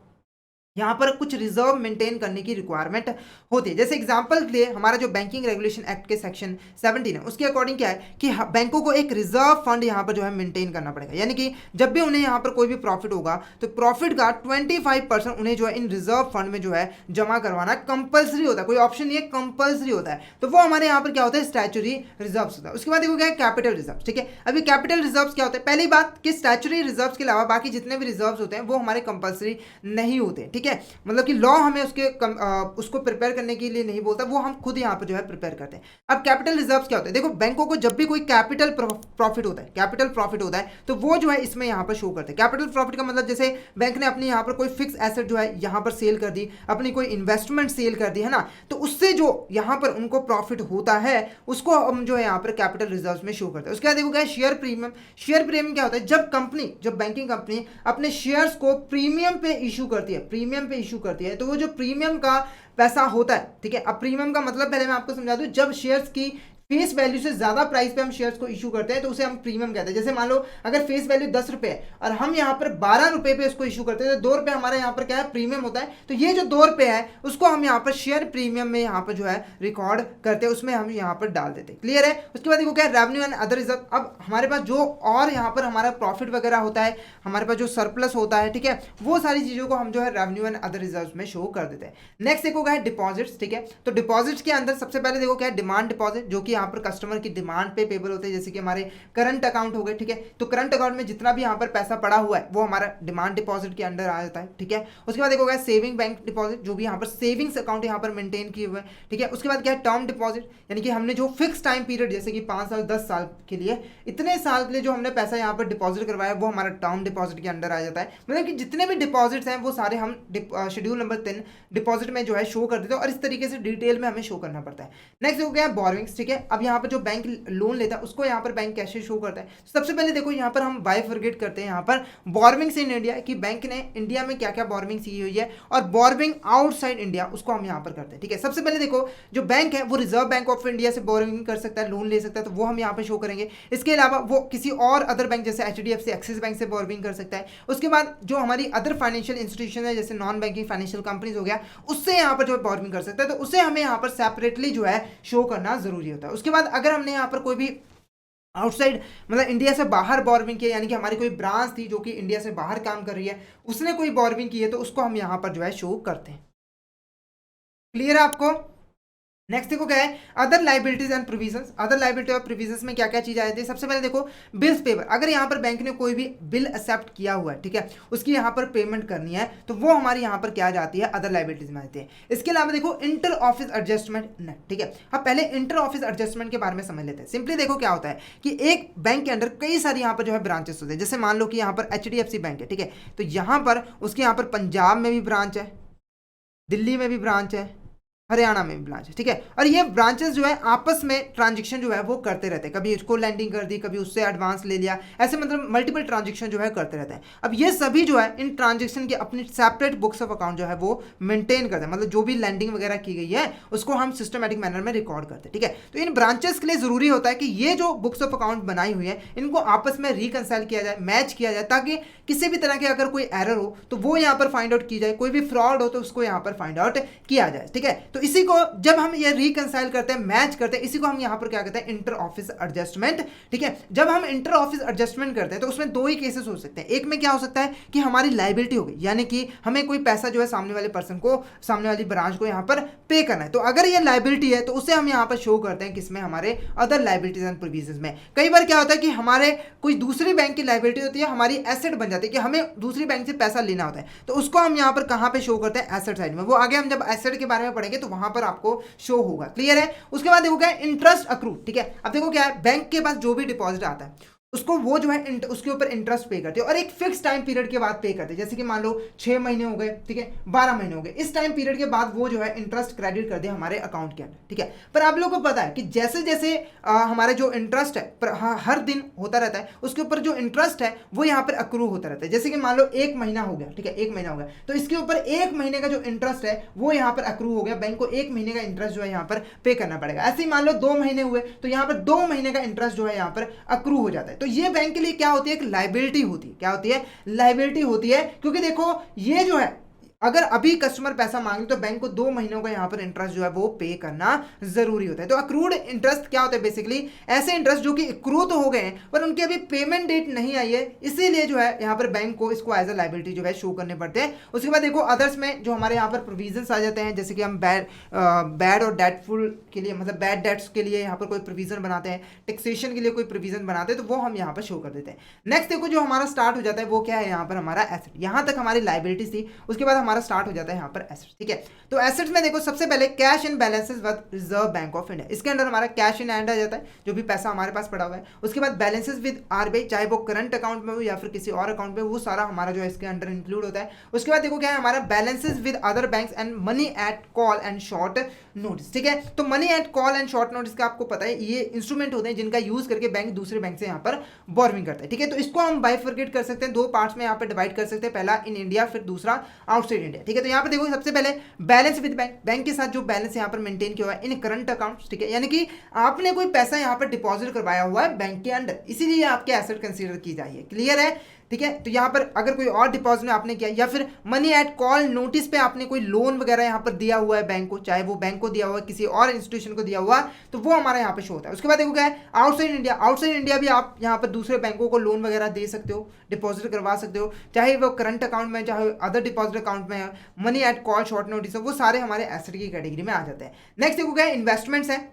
यहाँ पर कुछ रिजर्व मेंटेन करने की रिक्वायरमेंट होती है। जैसे एग्जांपल के लिए हमारा जो बैंकिंग रेगुलेशन एक्ट के सेक्शन 17 है, उसके अकॉर्डिंग क्या है कि बैंकों को एक रिजर्व फंड यहाँ पर जो है मेंटेन करना पड़ेगा, यानी कि जब भी उन्हें यहाँ पर कोई भी प्रॉफिट होगा तो प्रॉफिट का 25% उन्हें जो है इन रिजर्व फंड में जो है जमा करवाना कंपल्सरी होता है, कोई ऑप्शन नहीं है, कंपल्सरी होता है। तो वो हमारे यहाँ पर क्या होता है? स्टैच्यूटरी रिजर्व होता है। उसके बाद देखो क्या है कैपिटल रिजर्व। ठीक है, अभी कैपिटल रिजर्व क्या होता है? पहली बात कि स्टैच्यूटरी रिजर्व के अलावा बाकी जितने भी रिजर्व होते हैं वो हमारे कंपल्सरी नहीं होते। ठीक है, मतलब कि लॉ हमें उसको प्रिपेयर करने के लिए नहीं बोलता, वो हम खुद यहाँ पर जो है प्रिपेयर करते हैं। अब कैपिटल रिजर्व्स क्या होता है? देखो बैंकों को जब भी कोई कैपिटल प्रॉफिट होता है तो वो जो है इसमें यहाँ पर शो करते हैं। कैपिटल प्रॉफिट का मतलब जैसे बैंक ने अपनी यहाँ पर कोई फिक्स एसेट जो है यहाँ पर सेल कर दी, अपनी कोई इन्वेस्टमेंट सेल कर दी है ना, तो उससे जो यहाँ पर उनको प्रॉफिट होता है उसको हम जो है यहाँ पर कैपिटल रिजर्व्स में शो करते हैं। उसके बाद देखो क्या है शेयर प्रीमियम। शेयर प्रीमियम क्या होता है? जब बैंकिंग कंपनी अपने शेयर्स को प्रीमियम पे इशू करती है तो वो जो प्रीमियम का पैसा होता है, ठीक है, अब प्रीमियम का मतलब पहले मैं आपको समझा दूं, जब शेयर्स की फेस वैल्यू से ज्यादा प्राइस पे हम शेयर्स को इशू करते हैं तो उसे हम प्रीमियम कहते हैं। जैसे मान लो अगर फेस वैल्यू 10 रुपए है और हम यहाँ पर 12 रुपए पे उसको इशू करते हैं तो 2 रुपए हमारा यहाँ पर क्या है? प्रीमियम होता है। तो ये जो 2 रुपए है उसको हम यहाँ पर शेयर प्रीमियम में यहाँ पर जो है रिकॉर्ड करते हैं, उसमें हम यहाँ पर डाल देते हैं। क्लियर है? उसके बाद देखो क्या रेवेन्यू एंड अदर रिजर्व। अब हमारे पास जो और यहाँ पर हमारा प्रॉफिट वगैरह होता है, हमारे पास जो सरप्लस होता है, ठीक है, वो सारी चीजों को हम जो है रेवेन्यू एंड अदर रिजर्व में शो कर देते हैं। नेक्स्ट देखो क्या है डिपॉजिट्स। ठीक है, तो डिपॉजिट्स के अंदर सबसे पहले देखो क्या है डिमांड डिपॉजिट, जो कि यहाँ पर कस्टमर की डिमांड पे पेबल होते हैं, जैसे कि हमारे करंट अकाउंट हो गए। ठीक है, तो करंट अकाउंट में जितना भी यहाँ पर पैसा पड़ा हुआ है वो हमारा डिमांड डिपॉजिट के अंडर आ जाता है। ठीक है, उसके बाद देखो सेविंग बैंक डिपॉजिट, जो भी यहाँ पर सेविंग्स अकाउंट यहाँ पर मेंटेन किए हुए हैं। ठीक है, उसके बाद क्या है टर्म डिपॉजिट, यानी कि हमने जो फिक्स टाइम पीरियड जैसे कि 5 साल 10 साल के लिए, इतने साल के लिए जो हमने पैसा यहाँ पर डिपॉजिट करवाया वो हमारा टर्म डिपॉजिट के अंडर आ जाता है। मतलब कि जितने भी डिपॉजिट्स हैं वो सारे हम शेड्यूल नंबर 3 डिपॉजिट में जो है शो कर देते हैं और इस तरीके से डिटेल में हमें शो करना पड़ता है। नेक्स्ट हो गया बोरोइंग्स। ठीक है, अब यहाँ पर जो बैंक लोन लेता है उसको यहाँ पर बैंक कैसे शो करता है? सबसे पहले देखो यहाँ पर हम बाइफरगेट करते हैं यहाँ पर बोरोइंग्स इन इंडिया, कि बैंक ने इंडिया में क्या क्या बोरोइंग्स की हुई है, और बोरोइंग आउटसाइड इंडिया उसको हम यहाँ पर करते हैं। ठीक है, सबसे पहले देखो जो बैंक है वो रिजर्व बैंक ऑफ इंडिया से बोरोइंग कर सकता है, लोन ले सकता है, तो वो हम यहाँ पर शो करेंगे। इसके अलावा वो किसी और अदर बैंक जैसे HDFC एक्सिस बैंक से बोरोइंग कर सकता है। उसके बाद जो हमारी अदर फाइनेंशियल इंस्टीट्यूशन है जैसे नॉन बैंकिंग फाइनेंशियल कंपनीज हो गया, उससे यहाँ पर जो बोरोइंग कर सकता है, तो उसे हमें यहाँ पर सेपरेटली जो है शो करना जरूरी होता है। उसके बाद अगर हमने यहाँ पर कोई भी आउटसाइड मतलब इंडिया से बाहर बोरोइंग किया, यानी कि हमारी कोई ब्रांच थी जो कि इंडिया से बाहर काम कर रही है, उसने कोई बोरोइंग की है तो उसको हम यहाँ पर जो है शो करते हैं। क्लियर है आपको? नेक्स्ट देखो क्या है other liabilities and provisions. Other liability और प्रोविजंस में क्या क्या चीज आ जाती है? सबसे पहले देखो बिल्स पेबल। अगर यहाँ पर बैंक ने कोई भी बिल एक्सेप्ट किया हुआ है, ठीक है, उसकी यहाँ पर पेमेंट करनी है तो वो हमारी यहाँ पर क्या जाती है? अदर लाइबिलिटीज में आती है। इसके अलावा देखो इंटर ऑफिस एडजस्टमेंट। ठीक है, अब पहले इंटर ऑफिस एडजस्टमेंट के बारे में समझ लेते हैं। सिंपली देखो क्या होता है कि एक बैंक के अंदर कई सारी यहाँ पर जो है ब्रांचेस होते हैं। जैसे मान लो कि यहाँ पर HDFC बैंक है, ठीक है, तो यहाँ पर उसके यहाँ पर पंजाब में भी ब्रांच है, दिल्ली में भी ब्रांच है, हरियाणा में भी ब्रांच है। ठीक है, और ये ब्रांचेस जो है आपस में ट्रांजेक्शन जो है वो करते रहते हैं, कभी इसको लैंडिंग कर दी, कभी उससे एडवांस ले लिया, ऐसे मतलब मल्टीपल ट्रांजेक्शन जो है करते रहते हैं। अब ये सभी जो है इन ट्रांजेक्शन के अपनी सेपरेट बुक्स ऑफ अकाउंट जो है वो मेंटेन करते हैं, मतलब जो भी लैंडिंग वगैरह की गई है उसको हम सिस्टमेटिक मैनर में रिकॉर्ड करते हैं। ठीक है, तो इन ब्रांचेस के लिए जरूरी होता है कि ये जो बुक्स ऑफ अकाउंट बनाई हुई है इनको आपस में रिकंसाइल किया जाए, मैच किया जाए, ताकि किसी भी तरह के अगर कोई एरर हो तो वो यहाँ पर फाइंड आउट की जाए, कोई भी फ्रॉड हो तो उसको यहाँ पर फाइंड आउट किया जाए। ठीक है, तो इसी को जब हम ये रिकंसाइल करते हैं, मैच करते हैं, इसी को हम यहां पर क्या कहते हैं? Inter office adjustment. ठीक है, जब हम इंटर ऑफिस एडजस्टमेंट करते हैं तो उसमें दो ही केसेस हो सकते हैं। एक में क्या हो सकता है कि हमारी लायबिलिटी हो गई, यानी कि हमें कोई पैसा जो है सामने वाले पर्सन को, सामने वाली ब्रांच को यहां पर पे करना है, तो अगर ये लायबिलिटी है तो उसे हम यहां पर शो करते हैं किसमें? हमारे अदर लायबिलिटीज एंड प्रोविजंस में। कई बार क्या होता है कि हमारे कोई दूसरी बैंक की लायबिलिटी होती है, हमारी एसेट बन जाती है कि हमें दूसरी बैंक से पैसा लेना होता है, तो उसको हम यहां पर कहां पे शो करते हैं? एसेट साइड में। वो आगे हम जब एसेट के बारे में पढ़ेंगे तो वहां पर आपको शो होगा। क्लियर है? उसके बाद देखो क्या है? Interest accrue. ठीक है, अब देखो क्या है, बैंक के पास जो भी डिपॉजिट आता है उसको वो जो है उसके ऊपर इंटरेस्ट पे करते हैं और एक फिक्स टाइम पीरियड के बाद पे करते हैं। जैसे कि मान लो 6 महीने हो गए, ठीक है, 12 महीने हो गए, इस टाइम पीरियड के बाद वो जो है इंटरेस्ट क्रेडिट कर दे हमारे अकाउंट के अंदर, ठीक है। पर आप लोगों को पता है कि जैसे जैसे हमारा जो इंटरेस्ट है पर हर दिन होता रहता है, उसके ऊपर जो इंटरेस्ट है वो यहाँ पर अक्रू होता रहता है। जैसे कि मान लो 1 महीना हो गया, ठीक है, 1 महीना हो गया, तो इसके ऊपर 1 महीने का जो इंटरेस्ट है वो यहाँ पर अक्रू हो गया, बैंक को 1 महीने का इंटरेस्ट जो है यहाँ पर पे करना पड़ेगा। ऐसे ही मान लो 2 महीने हुए तो यहाँ पर 2 महीने का इंटरेस्ट जो है यहाँ पर अक्रू हो जाता है। तो ये बैंक के लिए क्या होती है, एक लायबिलिटी होती है। क्या होती है, लायबिलिटी होती है, क्योंकि देखो ये जो है अगर अभी कस्टमर पैसा मांगे तो बैंक को 2 महीनों का यहाँ पर इंटरेस्ट जो है वो पे करना जरूरी होता है। तो अक्रूड इंटरेस्ट क्या होता है, बेसिकली ऐसे इंटरेस्ट जो कि अक्रू तो हो गए हैं पर उनकी अभी पेमेंट डेट नहीं आई है, इसीलिए जो है यहाँ पर बैंक को इसको एज अ लायबिलिटी जो है शो करने पड़ते हैं। उसके बाद देखो अदर्स में जो हमारे यहाँ पर प्रोविजंस आ जाते हैं, जैसे कि हम बैड और डेटफुल के लिए, मतलब बैड डेट्स के लिए यहाँ पर कोई प्रोविजन बनाते हैं, टैक्सेशन के लिए कोई प्रोविजन बनाते हैं, तो वो हम यहाँ पर शो कर देते हैं। नेक्स्ट देखो जो हमारा स्टार्ट हो जाता है वो क्या है, यहाँ पर हमारा एसेट। यहाँ तक हमारी लायबिलिटीज थी, उसके बाद हमारा स्टार्ट हो जाता है यहाँ पर एसेट्स, ठीक है। तो एसेट्स में देखो सबसे पहले cash and balances with reserve bank of India, इसके अंदर हमारा कैश इन हैंड आ जाता है, जो भी पैसा हमारे पास पड़ा हुआ है। उसके बाद बैलेंसेस विद आरबीआई, चाहे वो करंट अकाउंट में हो या फिर किसी और अकाउंट में, वो सारा हमारा जो है इसके अंदर इंक्लूड होता है। उसके बाद देखो क्या है हमारा balances with other banks and money at call and short notice, ठीक है। तो money at call and short notice का आपको पता है ये इंस्ट्रूमेंट होते हैं जिनका यूज करके बैंक दूसरे बैंक से यहाँ पर बोरोइंग करता है, ठीक है। तो इसको हम बाइफरकेट कर सकते हैं, दो पार्ट्स में यहाँ पर डिवाइड कर सकते हैं, पहला इन इंडिया फिर दूसरा आउटसाइड इंडिया, ठीक है। तो यहाँ पर देखो सबसे पहले बैलेंस विद बैंक, बैंक के साथ जो बैलेंस यहाँ पर मेंटेन किया हुआ है इन करंट अकाउंट्स, ठीक है, यानी कि आपने कोई पैसा यहाँ पर डिपॉजिट करवाया हुआ है बैंक के अंदर, इसीलिए आपके एसेट कंसीडर की जाएगी। क्लियर है, ठीक है। तो यहाँ पर अगर कोई और डिपॉजिट में आपने किया या फिर मनी एट कॉल नोटिस पे आपने कोई लोन वगैरह यहाँ पर दिया हुआ है बैंक को, चाहे वो बैंक को दिया हुआ है किसी और इंस्टीट्यूशन को दिया हुआ, तो वो हमारा यहाँ पे शो होता है। उसके बाद देखो क्या है आउटसाइड इंडिया, आउटसाइड इंडिया भी आप यहाँ पर दूसरे बैंकों को लोन वगैरह दे सकते हो, डिपॉजिट करवा सकते हो, चाहे वो करंट अकाउंट में चाहे अदर डिपॉजिट अकाउंट में, money at call short notice, वो सारे हमारे एसेट की कैटेगरी में आ जाते हैं। नेक्स्ट देखो क्या इन्वेस्टमेंट्स है,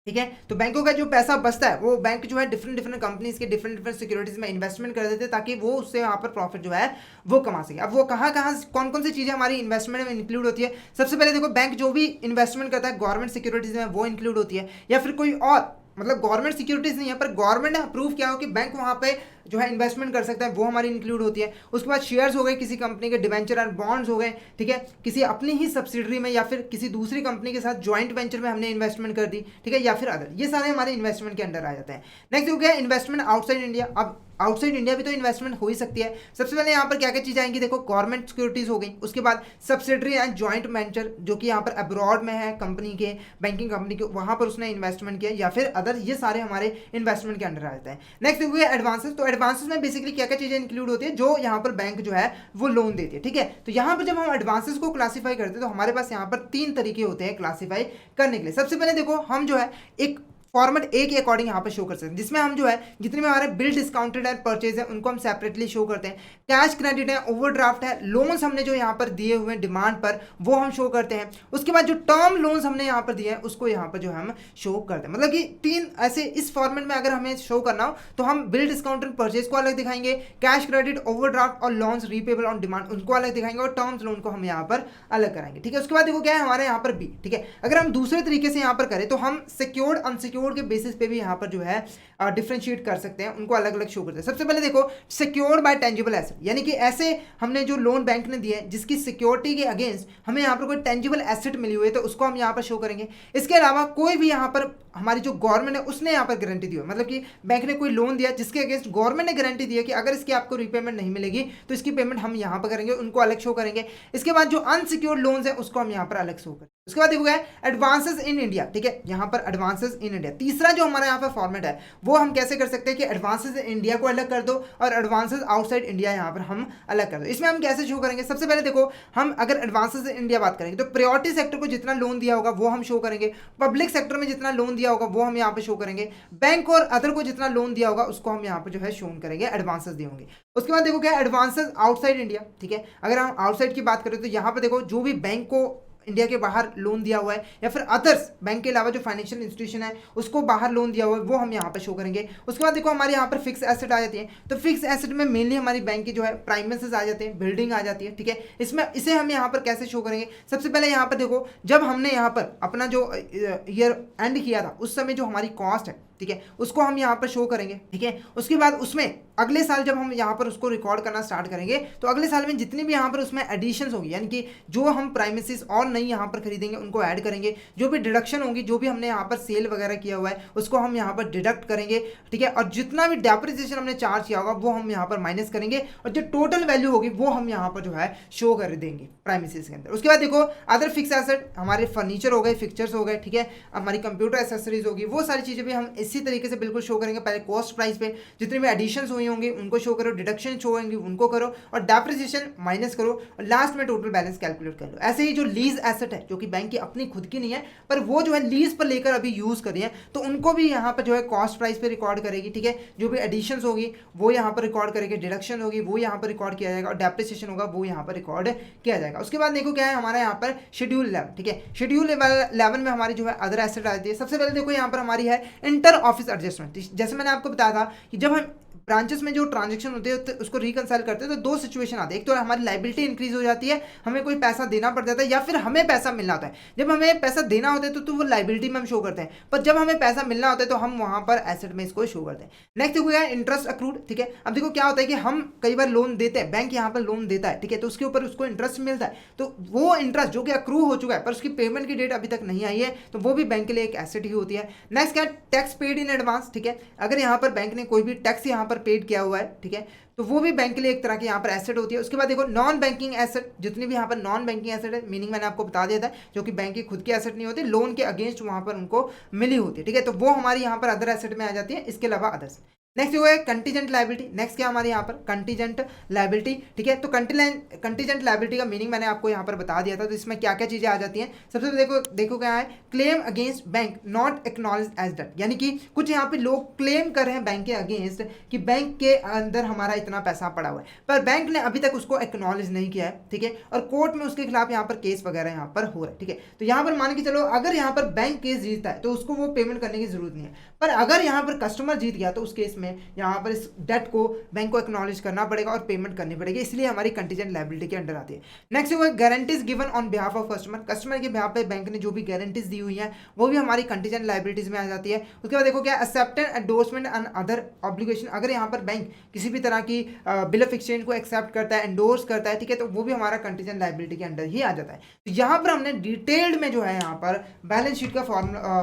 ठीक है। तो बैंकों का जो पैसा बचता है वो बैंक जो है डिफरेंट डिफरेंट कंपनीज के डिफरेंट सिक्योरिटीज में इन्वेस्टमेंट कर देते हैं ताकि वो उससे यहाँ पर प्रॉफिट जो है वो कमा सके। अब वो कहाँ कहाँ कौन कौन सी चीज़ें हमारी इन्वेस्टमेंट में इंक्लूड होती है, सबसे पहले देखो बैंक जो भी इन्वेस्टमेंट करता है गवर्नमेंट सिक्योरिटीज में वो इंक्लूड होती है, या फिर कोई और मतलब गवर्नमेंट सिक्योरिटीज नहीं है पर गवर्नमेंट ने अप्रूव किया हो कि बैंक वहाँ पे जो है इन्वेस्टमेंट कर सकता है, वो हमारी इंक्लूड होती है। उसके बाद शेयर्स हो गए किसी कंपनी के, डिवेंचर एंड बॉन्ड्स हो गए, ठीक है, किसी अपनी ही सब्सिडरी में या फिर किसी दूसरी कंपनी के साथ ज्वाइंट वेंचर में हमने इन्वेस्टमेंट कर दी, ठीक है, या फिर अदर, ये सारे हमारे इन्वेस्टमेंट के अंडर आ जाते हैं। नेक्स्ट हो गया इन्वेस्टमेंट आउटसाइड इंडिया। अब आउटसाइड इंडिया भी तो इन्वेस्टमेंट हो ही सकती है। सबसे पहले यहाँ पर क्या क्या चीज़ आएंगी, देखो गवर्नमेंट सिक्योरिटीज हो गई, उसके बाद सब्सिडरी एंड ज्वाइंट वेंचर जो कि यहाँ पर अब्रॉड में है कंपनी के, बैंकिंग कंपनी के, वहाँ पर उसने इन्वेस्टमेंट किया, या फिर अदर, ये सारे हमारे इन्वेस्टमेंट के अंडर आ जाते हैं। नेक्स्ट हो गया एडवांसेस। तो एडवांसेस में बेसिकली क्या क्या चीज़ें इंक्लूड होती है जो यहाँ पर बैंक जो है वो लोन देती है, ठीक है। तो यहाँ पर जब हम एडवांसेस को क्लासीफाई करते हैं तो हमारे पास यहाँ पर 3 तरीके होते हैं क्लासीफाई करने के लिए। सबसे पहले देखो हम जो है एक फॉर्मेट ए के अकॉर्डिंग यहाँ पर शो कर सकते हैं, जिसमें हम जो है जितने भी हमारे बिल डिस्काउंटेड एंड परचेज है उनको हम सेपरेटली शो करते हैं। कैश क्रेडिट है, ओवरड्राफ्ट है, लोन्स हमने जो यहाँ पर दिए हुए हैं डिमांड पर वो हम शो करते हैं। उसके बाद जो टर्म लोन्स हमने यहाँ पर दिए हैं उसको यहाँ पर जो हम शो करते हैं। मतलब कि 3 ऐसे इस फॉर्मेट में अगर हमें शो करना हो तो हम बिल डिस्काउंटेड परचेज को अलग दिखाएंगे, कैश क्रेडिट, ओवरड्राफ्ट और लोन्स रीपेबल ऑन डिमांड उनको अलग दिखाएंगे, और टर्म्स लोन को हम यहाँ पर अलग कराएंगे, ठीक है। उसके बाद देखो क्या है हमारे यहाँ पर बी, ठीक है। अगर हम दूसरे तरीके से यहाँ पर करें तो हम सिक्योर्ड अनसिक्योर्ड के बेसिस पे भी यहाँ पर जो है डिफरेंशिएट कर सकते हैं, उनको अलग अलग शो करते हैं। सबसे पहले देखो सिक्योर्ड बाय टेंजिबल एसेट, यानी कि ऐसे हमने जो लोन बैंक ने दिए जिसकी सिक्योरिटी के अगेंस्ट हमें यहाँ पर कोई टेंजिबल एसेट मिली हुई है तो उसको हम यहाँ पर शो करेंगे। इसके अलावा कोई भी यहाँ पर हमारी जो गवर्नमेंट है उसने यहाँ पर गारंटी दी है, मतलब कि बैंक ने कोई लोन दिया जिसके अगेंस्ट गवर्नमेंट ने गारंटी दी है कि अगर इसकी आपको रिपेमेंट नहीं मिलेगी तो इसकी पेमेंट हम यहाँ पर करेंगे, उनको अलग शो करेंगे। इसके बाद जो अनसिक्योर्ड लोन्स है उसको हम यहाँ पर अलग शो करेंगे। उसके बाद देखो एडवांसेस इन इंडिया, ठीक है, यहाँ पर एडवांसेस इन इंडिया तीसरा जो हमारा यहाँ पर फॉर्मेट है वो हम कैसे कर सकते हैं कि एडवांसेस इन इंडिया को अलग कर दो और एडवांसेस आउटसाइड इंडिया यहाँ पर हम अलग कर दो। इसमें हम कैसे शो करेंगे, सबसे पहले देखो हम अगर एडवांसेस इन इंडिया बात करेंगे तो प्रायोरिटी सेक्टर को जितना लोन दिया होगा वो हम शो करेंगे, पब्लिक सेक्टर में जितना लोन दिया होगा वो हम यहाँ पे शो करेंगे, बैंक और अदर को जितना लोन दिया होगा उसको हम यहाँ पे जो है शो करेंगे, एडवांसेस दिए होंगे। उसके बाद देखो क्या एडवांसेस आउटसाइड इंडिया, ठीक है। अगर हम आउटसाइड की बात करें तो यहाँ पे देखो जो भी बैंक को इंडिया के बाहर लोन दिया हुआ है या फिर अदर्स बैंक के अलावा जो फाइनेंशियल इंस्टीट्यूशन है उसको बाहर लोन दिया हुआ है वो हम यहाँ पर शो करेंगे। उसके बाद देखो हमारे यहाँ पर फिक्स एसेट आ जाती है, तो फिक्स एसेट में मेनली हमारी बैंक की जो है प्राइमेसेस आ जाते हैं, बिल्डिंग आ जाती है, ठीक है। इसमें इसे हम यहाँ पर कैसे शो करेंगे, सबसे पहले यहाँ पर देखो जब हमने यहाँ पर अपना जो ईयर एंड किया था उस समय जो हमारी कॉस्ट है ठीक है, उसको हम यहाँ पर शो करेंगे। ठीक है, उसके बाद उसमें अगले साल जब हम यहाँ पर उसको रिकॉर्ड करना स्टार्ट करेंगे तो अगले साल में जितनी भी यहाँ पर उसमें एडिशंस होगी, यानी कि जो हम प्राइमेसिस और नई यहाँ पर खरीदेंगे उनको ऐड करेंगे, जो भी डिडक्शन होगी, जो भी हमने यहाँ पर सेल वगैरह किया हुआ है उसको हम यहाँ पर डिडक्ट करेंगे। ठीक है, और जितना भी डेप्रिसिएशन हमने चार्ज किया होगा वो हम यहाँ पर माइनस करेंगे और जो टोटल वैल्यू होगी वो हम यहाँ पर जो है शो कर देंगे प्राइमेसिस के अंदर। उसके बाद देखो अदर फिक्स एसेट, हमारे फर्नीचर हो गए, फिक्चर्स हो गए, ठीक है, हमारी कंप्यूटर एसेसरीज होगी, वो सारी चीज़ें भी हम इसी तरीके से बिल्कुल शो करेंगे। पहले कॉस्ट प्राइस पे जितने भी एडिशंस हुई होंगी उनको शो करो, डिडक्शन शो होंगी उनको करो और डेप्रिसिएशन माइनस करो और लास्ट में टोटल बैलेंस कैलकुलेट कर लो। ऐसे ही जो लीज एसेट है जो कि बैंक की अपनी खुद की नहीं है पर वो जो है लीज पर लेकर अभी यूज कर रही है तो उनको भी यहाँ पर जो है कॉस्ट प्राइस पे रिकॉर्ड करेगी। ठीक है, जो भी एडिशंस होगी वो यहाँ पर रिकॉर्ड करेगी, डिडक्शन होगी वो यहाँ पर रिकॉर्ड किया जाएगा और डेप्रिसिएशन होगा वो यहाँ पर रिकॉर्ड किया जाएगा। उसके बाद देखो क्या है हमारा यहाँ पर शेड्यूल 11। ठीक है, शेड्यूल 11 में हमारी जो है अदर एसेट आती है। सबसे पहले देखो यहाँ पर हमारी है इंटर ऑफिस एडजस्टमेंट। जैसे मैंने आपको बताया था कि जब हम ब्रांचेस में जो ट्रांजेक्शन होते हैं तो उसको रिकंसाइल करते हैं तो दो सिचुएशन आती है। एक तो हमारी लाइबिलिटी इंक्रीज हो जाती है, हमें कोई पैसा देना पड़ जाता है, या फिर हमें पैसा मिलना होता है। जब हमें पैसा देना होता है तो वो लाइबिलिटी में हम शो करते हैं, पर जब हमें पैसा मिलना होता है तो हम वहां पर एसेट में इसको शो करते हैं। नेक्स्ट देखो है इंटरेस्ट अक्रूड। ठीक है, अब देखो क्या होता है कि हम कई बार लोन देते हैं, बैंक यहाँ पर लोन देता है, ठीक है, तो उसके ऊपर उसको इंटरेस्ट मिलता है, तो वो इंटरेस्ट जो कि अक्रू हो चुका है पर उसकी पेमेंट की डेट अभी तक नहीं आई है तो वो भी बैंक के लिए एक एसेट ही होती है। नेक्स्ट क्या, टैक्स पेड इन एडवांस। ठीक है, अगर यहाँ पर बैंक ने कोई भी टैक्स यहाँ पर पेड किया हुआ है, ठीक है, तो वो भी बैंक के लिए एक तरह की यहाँ पर एसेट होती है। उसके बाद देखो नॉन बैंकिंग एसेट, जितनी भी यहाँ पर नॉन बैंकिंग एसेट है, मीनिंग मैंने आपको बता दिया था, जो कि बैंक की खुद की एसेट नहीं होती, लोन के अगेंस्ट वहां पर उनको मिली होती है। ठीक है, तो वो हमारी यहाँ पर अदर एसेट में आ जाती है, इसके अलावा अदर्स। नेक्स्ट जो है कंटीजेंट लायबिलिटी। नेक्स्ट क्या हमारे यहाँ पर कंटीजेंट लायबिलिटी। ठीक है, तो कंटीजेंट लायबिलिटी का मीनिंग मैंने आपको यहाँ पर बता दिया था, तो इसमें क्या क्या चीजें आ जाती हैं। सबसे पहले देखो क्या है, claim against bank not acknowledge as debt, यानी कि कुछ यहाँ पे लोग क्लेम कर रहे हैं बैंक के अगेंस्ट कि बैंक के अंदर हमारा इतना पैसा पड़ा हुआ है पर बैंक ने अभी तक उसको एक्नॉलेज नहीं किया है। ठीक है, और कोर्ट में उसके खिलाफ यहाँ पर केस वगैरह यहाँ पर हो रहा है। ठीक है, तो यहाँ पर मान के चलो अगर यहाँ पर बैंक केस जीतता है तो उसको वो पेमेंट करने की जरूरत नहीं है, पर अगर यहाँ पर कस्टमर जीत गया तो उस केस में यहाँ पर इस डेट को बैंक को एक्नॉलेज करना पड़ेगा और पेमेंट करनी पड़ेगी, इसलिए हमारी कंटीजेंट लायबिलिटी के अंडर आती है। नेक्स्ट है guarantees given on behalf of customer. Customer के बिहाफ पे बैंक ने जो भी गारंटीज दी हुई है वो भी हमारी कंटीजेंट लायबिलिटीज में आ जाती है। उसके बाद देखो क्या, accepted endorsement and other obligation. अगर यहाँ पर बैंक किसी भी तरह की बिल ऑफ एक्सचेंज को एक्सेप्ट करता है, एंडोर्स करता है, ठीक है, तो वो भी हमारा कंटीजेंट लायबिलिटी के अंडर ही आ जाता है। तो यहाँ पर हमने डिटेल्ड में जो है यहाँ पर बैलेंस शीट का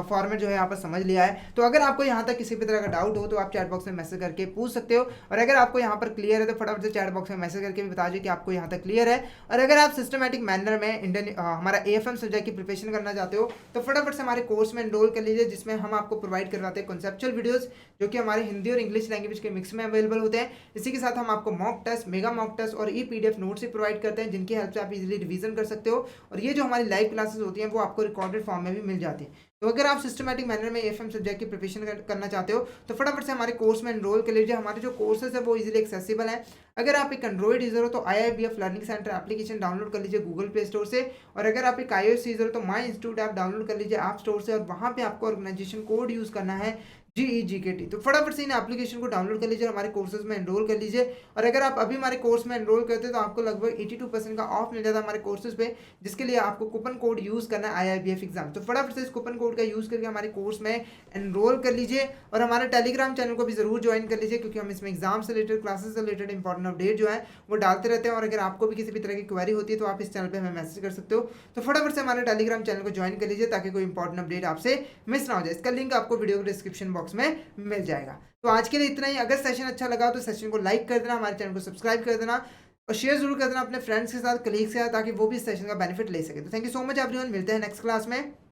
फॉर्मेट जो है यहाँ पर समझ लिया है। तो अगर आपको यहाँ तक किसी भी तरह का डाउट हो तो आप चैट बॉक्स में मैसेज करके पूछ सकते हो, और अगर आपको यहाँ पर क्लियर है तो फटाफट से चैट बॉक्स में मैसेज करके भी बता दीजिए कि आपको यहाँ तक क्लियर है। और अगर आप सिस्टमैटिक मैनर में इंडियन हमारा AFM सब्जेक्ट की प्रिपरेशन करना चाहते हो तो फटाफट से हमारे कोर्स में एनरोल कर लीजिए, जिसमें हम आपको प्रोवाइड करवाते हैं कॉन्सेप्चुअल वीडियोस जो कि हमारे हिंदी और इंग्लिश लैंग्वेज के मिक्स में अवेलेबल होते हैं। इसी के साथ हम आपको mock test, mega mock test और PDF नोट्स भी प्रोवाइड करते हैं, जिनकी हेल्प से आप इजीली रिवीजन कर सकते हो। और ये जो हमारी लाइव क्लासेस होती हैं वो आपको रिकॉर्डेड फॉर्म में भी मिल जाती है। तो अगर आप सिस्टमैटिक मैनर में AFM सब्जेक्ट की प्रिपरेशन करना चाहते हो तो फटाफट से हमारे कोर्स में एनरोल कर लीजिए। हमारे जो कोर्सेज है वो इजीली एक्सेसिबल है। अगर आप एक एंड्रॉइड यूजर हो तो IIBF learning centre application download कर लीजिए गूगल प्ले स्टोर से, और अगर आप एक iOS यूजर हो तो माई इंस्टीट्यूट ऐप डाउनलोड कर लीजिए ऐप स्टोर से, और वहाँ पे आपको ऑर्गेनाइजेशन कोड यूज करना है GEGKT। तो फटाफट से इन एप्लीकेशन को डाउनलोड कर लीजिए और हमारे कोर्सेज में एनरोल कर लीजिए। और अगर आप अभी हमारे कोर्स में एनरोल करते हैं तो आपको लगभग 82% का ऑफ मिल जाता है हमारे कोर्सेज पे, जिसके लिए आपको कूपन कोड यूज करना है IIBF एग्जाम। तो फटाफट से इस कूपन कोड का यूज करके हमारे कोर्स में एनरोल कर लीजिए और हमारे टेलीग्राम चैनल को भी जरूर ज्वाइन कर लीजिए, क्योंकि हम इसमें एग्जाम से रिलेटेड, क्लासेस से रिलेटेड इंपॉर्टेंट अपडेट जो है वो डालते रहते हैं। और अगर आपको भी किसी भी तरह की क्वेरी होती है तो आप इस चैनल पर हमें मैसेज कर सकते हो। तो फटाफट से हमारे टेलीग्राम चैनल को ज्वाइन कर लीजिए ताकि कोई इंपॉर्टेंट अपडेट आपसे मिस ना हो जाए। इसका लिंक आपको वीडियो के डिस्क्रिप्शन बॉक्स में मिल जाएगा। तो आज के लिए इतना ही। अगर सेशन अच्छा लगा तो सेशन को लाइक कर देना, हमारे चैनल को सब्सक्राइब कर देना और शेयर जरूर कर देना अपने फ्रेंड्स के साथ, कलीग्स के साथ, ताकि वो भी इस सेशन का बेनिफिट ले सके। तो thank you so much everyone, मिलते हैं नेक्स्ट क्लास में।